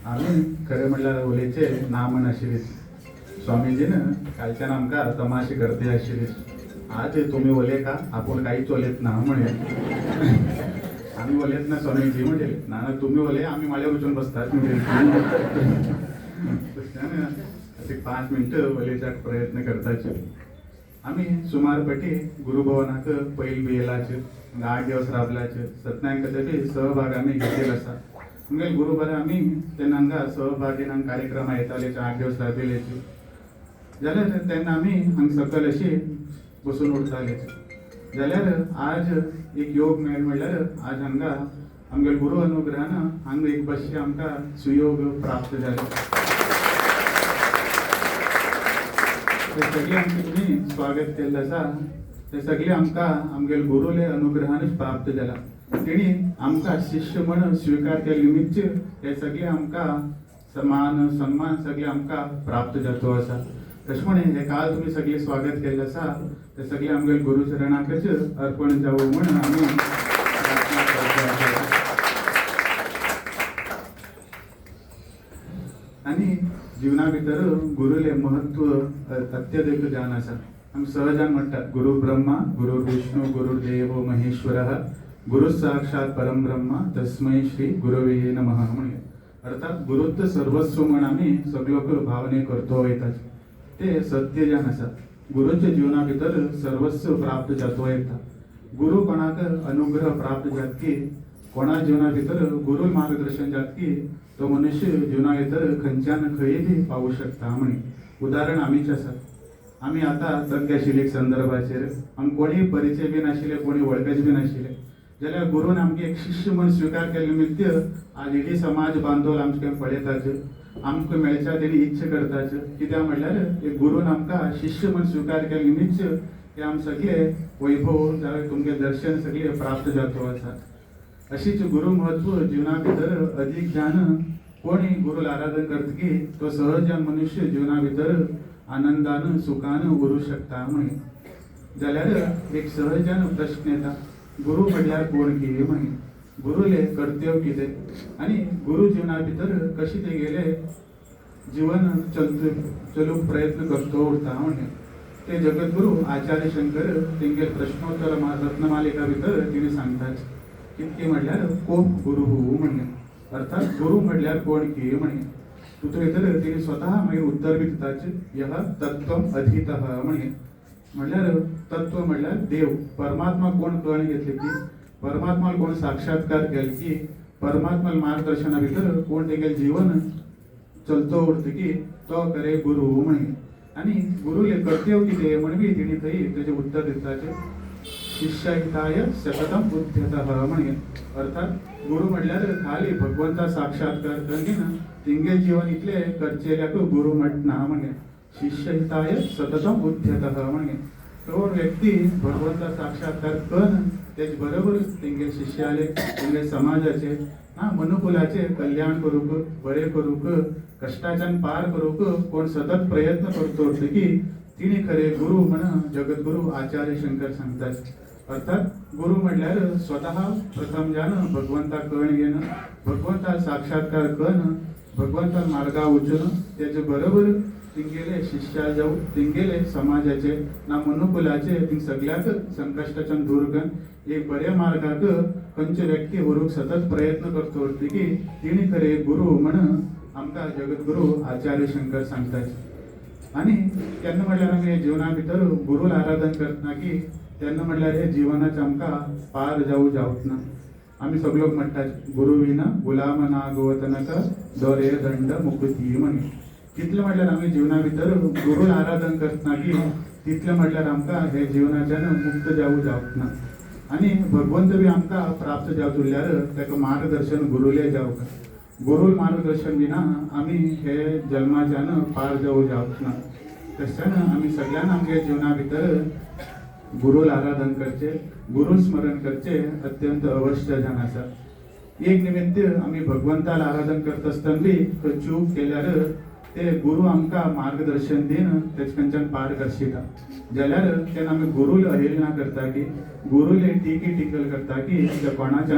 आम्ही खरे म्हणल्यार उलयचे ना म्हण आशिल्ली स्वामीजीन कालच्यान आमकां तमाशे करते आशिल्ली. आज तुम्ही उलय का आपूण काहीच उलयत ना म्हणे. आम्ही उलयत ना स्वामीजी म्हणजे ना ना तुम्ही उलय आम्ही माळ्यार वचून बसतात म्हणजे. असे 5 मिनटं उलयच्याक प्रयत्न करताचे. आम्ही सुमारपटी गुरुभवनाक पैल बी येयलाचे 8 दिवस राबलाचे. सत्यांक सहभाग आम्ही घेतलेला आसा. म्हणजे गुरुबार आम्ही तेन्ना हांगा सहभागीन कार्यक्रम येताले 8 दिवस राबिल्लेचे. जाल्यार तेन्ना आमी हांगा सकल अशी बसून उरताले. जाल्यार आज एक योग मेळ म्हणल्यार आज हांगा आमगे गुरु अनुग्रहान हांगा एक बशी आमकां सुयोग प्राप्त जाले. ते सगळे आमचे तुम्ही स्वागत केल्लें आसा. ते सगळे आमकां आमगे गुरुले अनुग्रहानच प्राप्त जाला. तेणी आमकां शिष्य म्हणून स्वीकार केले निमित्त हे सगळे आमकां सन्मान सगळे आमकां प्राप्त जातो आसा. तशें म्हणून हे काल तुम्ही सगळे स्वागत केल्लें आसा ते सगळे आमगे गुरुचरणाकच अर्पण जावं म्हणून आमी प्रार्थना करता. आनी जीवना भितर गुरुले महत्व अत्यधिक जान आसा. आमी सहजान म्हणटात गुरु ब्रह्मा गुरु विष्णू गुरुदेव महेश्वरः गुरु साक्षात परम ब्रह्मा तस्मै श्री गुरवे नमः म्हणजे. अर्थात गुरुत्व सर्वस्व म्हणून आमी सगळो भावने करतो वयतात. ते सत्य जान आसा. गुरुच्या जीवना भितर सर्वस्व प्राप्त जातो येता. गुरु कोणाक अनुग्रह प्राप्त जात की कोणा जीवना भितर गुरु मार्गदर्शन जात की तो मनुष्य जीवना भितर खंयच्यान खंय बी पावू शकता म्हणे. उदाहरण आमीच आसा. आमी आतां तज्ञ आशिल्ले एक संदर्भाचेर आमी कोणी परिचय बी नाशिल्ले कोणी वळखच बी नाशिल्ले. जाल्यार गुरुन आमगे एक शिष्य म्हणून स्वीकार केले निमित्त आज इडी समाज बांदोल आमचे पळयताच आमकां मेळच्या तेणी इच्छा करताच. कित्याक म्हणल्यार एक गुरुन आमकां शिष्य म्हणून स्वीकार केले निमित्त ते आम सगळे वैभव जाल्यार तुमगे दर्शन सगळे प्राप्त जातो आसा. अशीच गुरु महत्व जीवना भितर अधिक जान कोणी गुरुला आराधन करतकी तो सहजान मनुष्य जीवना भितर आनंदान सुखान उरू शकता म्हणे. जाल्यार एक सहजान प्रश्न येता गुरु म्हणल्यार कोण की म्हणे. गुरुले कर्तव्य कितें आनी गुरु जीवना भितर कशी ते गेले जीवन चलूक प्रयत्न करतो उरता म्हणे. ते जगद्गुरु आचार्य शंकर तेंगे प्रश्नोत्तर रत्नमालिका भितर तिने सांगतात कितके म्हणल्यार कोण गुरु म्हणे. अर्थात गुरु म्हणल्यार कोण की म्हणे. भितर तिने स्वतः मागीर उत्तर बी दिताचे यह तत्व अधीतः म्हणे. म्हणल्यार तत्व म्हणल्यार देव परमात्मा कोण कळून घेतले की परमात्मा कोण साक्षात्कार केले की परमात्मा मार्गदर्शना भितर कोण तेगे जीवन चलतो उरता की तो करे गुरु म्हणे. आणि गुरुले कर्तव्य कितें म्हण बी तिने थंय तेजे उत्तर दिताचे शिष्यहिताय सततम उद्यतः म्हणे. अर्थात गुरु म्हणल्यार खाली भगवंता साक्षात्कार करीन तिंगे जीवन इतले करचेल्याक गुरु म्हणना म्हणे. शिष्यहिताय सततम उद्यतः म्हणे. तो व्यक्ती भगवंता साक्षात्कार करून तेच बरोबर तेंगे शिष्याले तेंगे समाजाचे मनुकुलाचे कल्याण करूक बरे करूक कष्टाच्यान पार करूक कोण सतत प्रयत्न करतो की तिने खरे गुरु म्हणून जगद्गुरु आचार्य शंकर सांगतात. अर्थात गुरु म्हणल्यार स्वतः प्रथम जान भगवंता कळून घेणं भगवंता साक्षात्कार करून भगवंता मार्गा वचून तेजे बरोबर तिंगेले शिष्या जाऊ तिंगेले समाजाचे ना मनुकुलाचे तिंग सगळ्याक संकष्टाच्यान दूर करून एक बऱ्या मार्गाक खंयचे व्यक्ती व्हरूंक सतत प्रयत्न करतो की तिणे खरे गुरु म्हणून आमकां जगद्गुरु आचार्य शंकर सांगतात. आणि केन्ना म्हणल्यार आमी जीवना भितर गुरुला आराधन करतना की तेन्ना म्हणल्यार हे जिवनाचे आमकां पार जावंक ना. आमी सगळो म्हणटात गुरु विना गुलाम ना गोवतनक दोरे दंड मुक्ती म्हणे. तितले म्हणल्यार आमी जीवना भितर गुरुला आराधन करतना की तितले म्हणल्यार आमकां हे जिवनाच्यान मुक्त जावंक ना. आणि भगवंत बी आमकां प्राप्त जावंक उरल्यार तेका मार्गदर्शन गुरुले जावंक. गुरु मार्गदर्शन विना आमी हे जन्माच्यान पार जावंक ना. तशें आमी सगळ्यांना आमगे जीवना भितर गुरुला आराधन करचे गुरु स्मरण करचे अत्यंत अवश्य जान आसा. एक निमित्त आमी भगवंताला आराधन करता आसतना बी चूक केल्यार ते गुरु आमकां मार्गदर्शन दिन तेच खंयच्यान पार करशिता जाल्यार तेन्ना आमी गुरुल अवहेलना करता की गुरुले टिकी टिकल करता की त्या कोणाच्या